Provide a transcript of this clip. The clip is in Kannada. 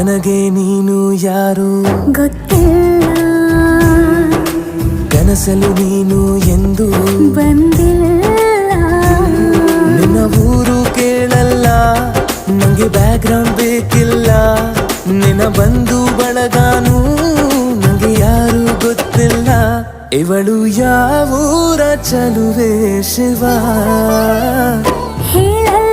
ನನಗೆ ನೀನು ಯಾರು ಗೊತ್ತಿಲ್ಲ, ಕನಸಲು ನೀನು ಎಂದು ಬಂದಿಲ್ಲ. ನಿನ್ನ ಊರು ಕೇಳಲ್ಲ, ನಂಗೆ ಬ್ಯಾಕ್ಗ್ರೌಂಡ್ ಬೇಕಿಲ್ಲ. ನಿನ್ನ ಬಂಧು ಬಳಗಾನು ನಂಗೆ ಯಾರು ಗೊತ್ತಿಲ್ಲ. ಇವಳು ಯಾವೂರ ಚಲುವೆ ಶಿವ ಹೇಳಲ್ಲ